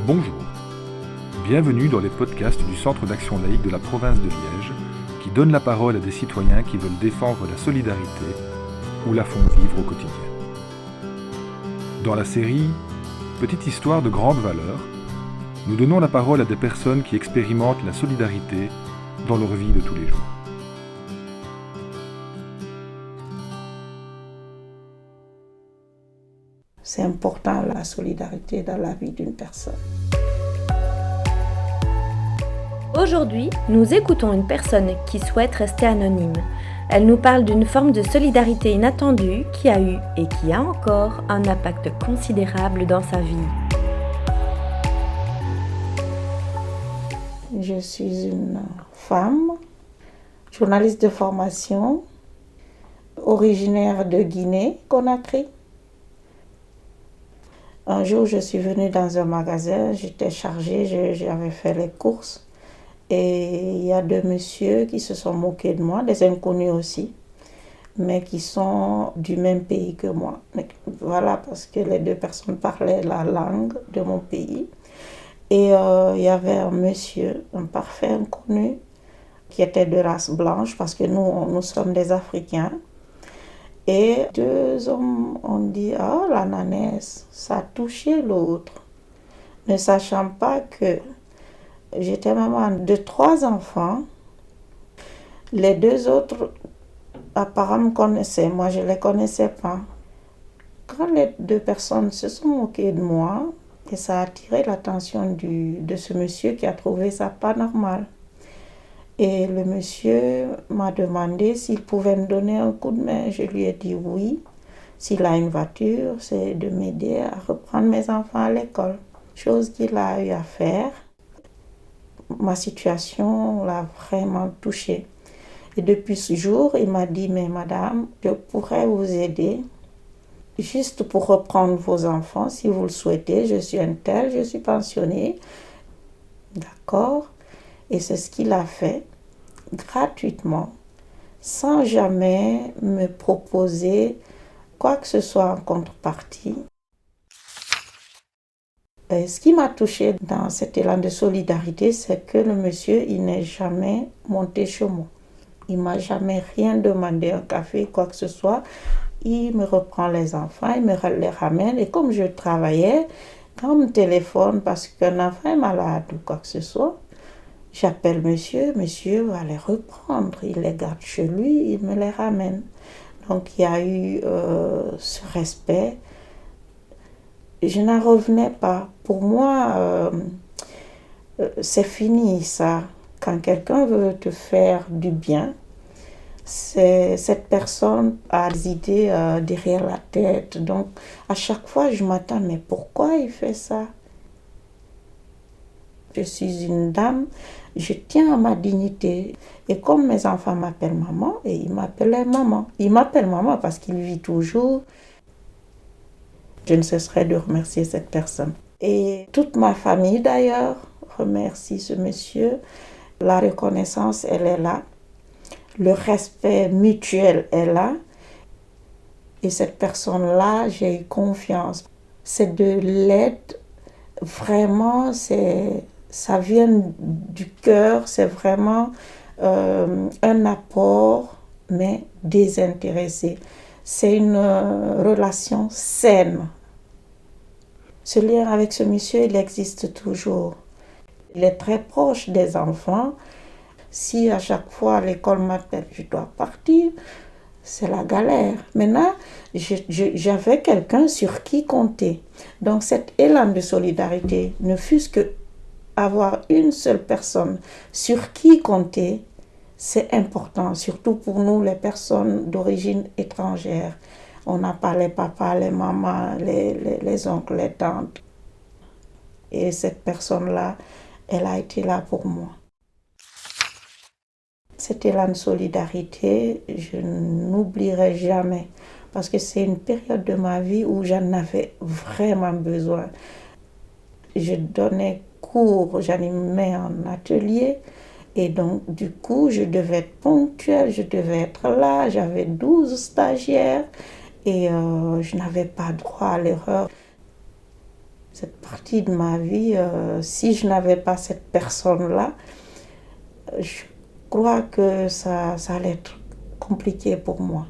Bonjour, bienvenue dans les podcasts du Centre d'action laïque de la province de Liège qui donne la parole à des citoyens qui veulent défendre la solidarité ou la font vivre au quotidien. Dans la série Petite histoire de grande valeur, nous donnons la parole à des personnes qui expérimentent la solidarité dans leur vie de tous les jours. C'est important la solidarité dans la vie d'une personne. Aujourd'hui, nous écoutons une personne qui souhaite rester anonyme. Elle nous parle d'une forme de solidarité inattendue qui a eu et qui a encore un impact considérable dans sa vie. Je suis une femme, journaliste de formation, originaire de Guinée-Conakry. Un jour, je suis venue dans un magasin, j'étais chargée, j'avais fait les courses. Et il y a deux messieurs qui se sont moqués de moi, des inconnus aussi, mais qui sont du même pays que moi. Voilà, parce que les deux personnes parlaient la langue de mon pays. Et il y avait un monsieur, un parfait inconnu, qui était de race blanche, parce que nous sommes des Africains. Et deux hommes ont dit « Ah, la nanesse, ça a touché l'autre », ne sachant pas que j'étais maman de 3 enfants. Les deux autres, apparemment, me connaissaient. Moi, je ne les connaissais pas. Quand les deux personnes se sont moquées de moi, et ça a attiré l'attention de ce monsieur qui a trouvé ça pas normal. Et le monsieur m'a demandé s'il pouvait me donner un coup de main. Je lui ai dit oui. S'il a une voiture, c'est de m'aider à reprendre mes enfants à l'école. Chose qu'il a eu à faire. Ma situation l'a vraiment touché. Et depuis ce jour, il m'a dit « Mais madame, je pourrais vous aider juste pour reprendre vos enfants si vous le souhaitez. Je suis un tel, je suis pensionnée. » D'accord. Et c'est ce qu'il a fait gratuitement, sans jamais me proposer quoi que ce soit en contrepartie. Et ce qui m'a touchée dans cet élan de solidarité, c'est que le monsieur, il n'est jamais monté chez moi. Il ne m'a jamais rien demandé, un café, quoi que ce soit. Il me reprend les enfants, il me les ramène. Et comme je travaillais, quand on me téléphone parce qu'un enfant est malade ou quoi que ce soit, j'appelle monsieur va les reprendre. Il les garde chez lui, il me les ramène. Donc il y a eu ce respect. Je n'en revenais pas. Pour moi, c'est fini ça. Quand quelqu'un veut te faire du bien, cette personne a des idées derrière la tête. Donc à chaque fois, je m'attends, mais pourquoi il fait ça? Je suis une dame, je tiens à ma dignité. Et comme mes enfants m'appellent maman, et ils m'appellent maman. Ils m'appellent maman parce qu'il vit toujours. Je ne cesserai de remercier cette personne. Et toute ma famille d'ailleurs remercie ce monsieur. La reconnaissance, elle est là. Le respect mutuel est là. Et cette personne-là, j'ai eu confiance. C'est de l'aide, vraiment, ça vient du cœur, c'est vraiment un apport, mais désintéressé. C'est une relation saine. Ce lien avec ce monsieur, il existe toujours. Il est très proche des enfants. Si à chaque fois à l'école m'appelle, je dois partir, c'est la galère. Maintenant, j'avais quelqu'un sur qui compter. Donc cet élan de solidarité, ne fût-ce que avoir une seule personne sur qui compter, c'est important, surtout pour nous les personnes d'origine étrangère. On n'a pas les papas, les mamans, les oncles, les tantes. Et cette personne-là, elle a été là pour moi. Cet élan de solidarité, je n'oublierai jamais. Parce que c'est une période de ma vie où j'en avais vraiment besoin. Je donnais cours, j'animais un atelier. Et donc, du coup, je devais être ponctuelle, je devais être là. J'avais 12 stagiaires et je n'avais pas droit à l'erreur. cette partie de ma vie, si je n'avais pas cette personne-là, je crois que ça allait être compliqué pour moi.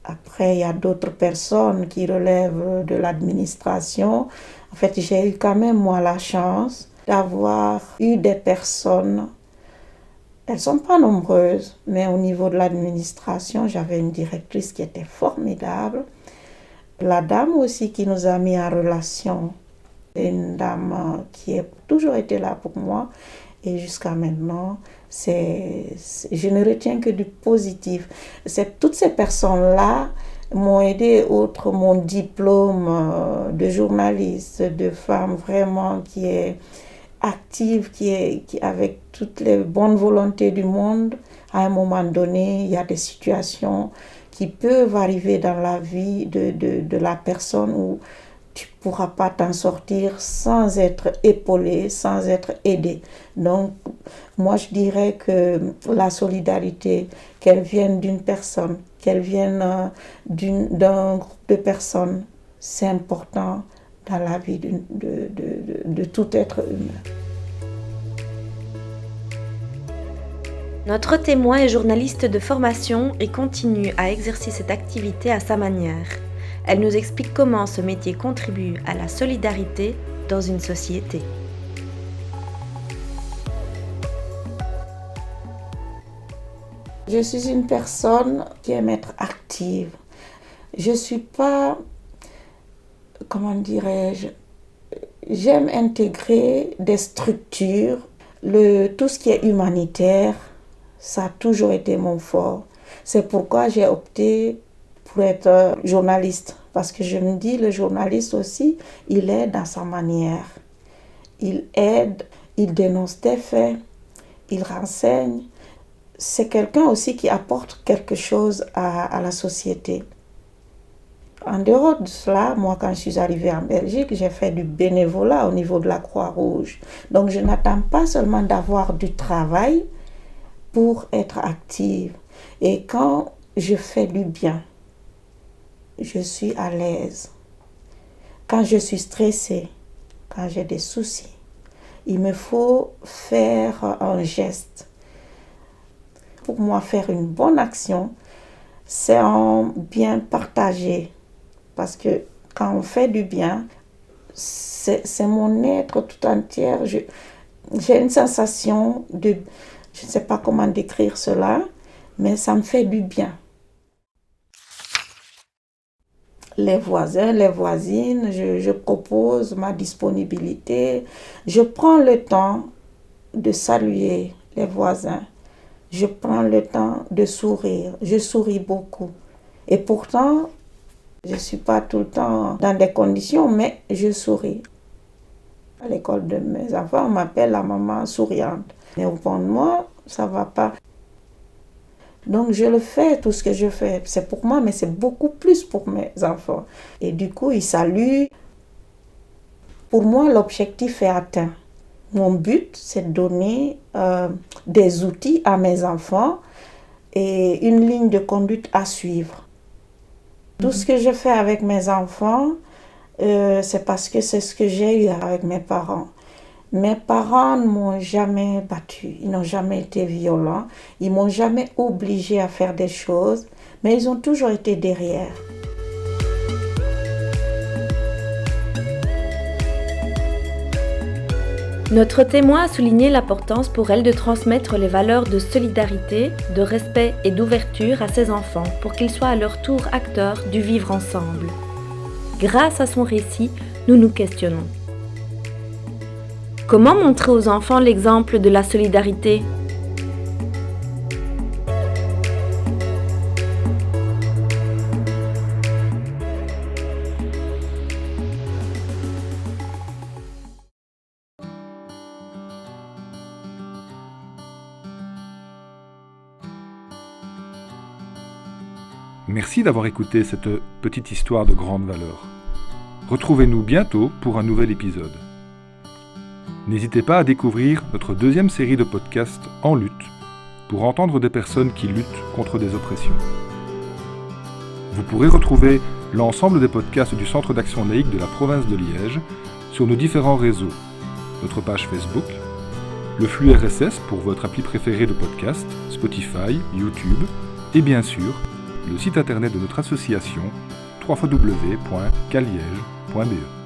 Après, il y a d'autres personnes qui relèvent de l'administration. En fait, j'ai eu quand même, moi, la chance d'avoir eu des personnes. Elles ne sont pas nombreuses, mais au niveau de l'administration, j'avais une directrice qui était formidable. La dame aussi qui nous a mis en relation, une dame qui a toujours été là pour moi. Et jusqu'à maintenant, je ne retiens que du positif. Toutes ces personnes-là m'ont aidé, outre mon diplôme de journaliste, de femme vraiment qui est active, qui avec toutes les bonnes volontés du monde. À un moment donné, il y a des situations qui peuvent arriver dans la vie de la personne où tu ne pourras pas t'en sortir sans être épaulé, sans être aidé. Donc, moi, je dirais que la solidarité, qu'elle vienne d'une personne, qu'elle vienne d'un groupe de personnes, c'est important dans la vie de tout être humain. Notre témoin est journaliste de formation et continue à exercer cette activité à sa manière. Elle nous explique comment ce métier contribue à la solidarité dans une société. Je suis une personne qui aime être active. Je ne suis pas, comment dirais-je, j'aime intégrer des structures. Tout ce qui est humanitaire, ça a toujours été mon fort. C'est pourquoi j'ai opté pour être journaliste. Parce que je me dis, le journaliste aussi, il aide à sa manière. Il aide, il dénonce des faits, il renseigne. C'est quelqu'un aussi qui apporte quelque chose à la société. En dehors de cela, moi, quand je suis arrivée en Belgique, j'ai fait du bénévolat au niveau de la Croix-Rouge. Donc, je n'attends pas seulement d'avoir du travail pour être active. Et quand je fais du bien, je suis à l'aise. Quand je suis stressée, quand j'ai des soucis, il me faut faire un geste. Pour moi, faire une bonne action, c'est un bien partagé. Parce que quand on fait du bien, c'est mon être tout entière. J'ai une sensation je ne sais pas comment décrire cela, mais ça me fait du bien. Les voisins, les voisines, je propose ma disponibilité. Je prends le temps de saluer les voisins. Je prends le temps de sourire. Je souris beaucoup. Et pourtant, je ne suis pas tout le temps dans des conditions, mais je souris. À l'école de mes enfants, on m'appelle la maman souriante. Mais au fond de moi, ça ne va pas. Donc je le fais, tout ce que je fais. C'est pour moi, mais c'est beaucoup plus pour mes enfants. Et du coup, ils saluent. Pour moi, l'objectif est atteint. Mon but, c'est de donner des outils à mes enfants et une ligne de conduite à suivre. Tout ce que je fais avec mes enfants, c'est parce que c'est ce que j'ai eu avec mes parents. Mes parents ne m'ont jamais battu, ils n'ont jamais été violents, ils ne m'ont jamais obligé à faire des choses, mais ils ont toujours été derrière. Notre témoin a souligné l'importance pour elle de transmettre les valeurs de solidarité, de respect et d'ouverture à ses enfants pour qu'ils soient à leur tour acteurs du vivre ensemble. Grâce à son récit, nous nous questionnons. Comment montrer aux enfants l'exemple de la solidarité ? Merci d'avoir écouté cette petite histoire de grande valeur. Retrouvez-nous bientôt pour un nouvel épisode. N'hésitez pas à découvrir notre deuxième série de podcasts En lutte pour entendre des personnes qui luttent contre des oppressions. Vous pourrez retrouver l'ensemble des podcasts du Centre d'action laïque de la province de Liège sur nos différents réseaux, notre page Facebook, le flux RSS pour votre appli préférée de podcast, Spotify, YouTube, et bien sûr, le site internet de notre association www.caliège.be.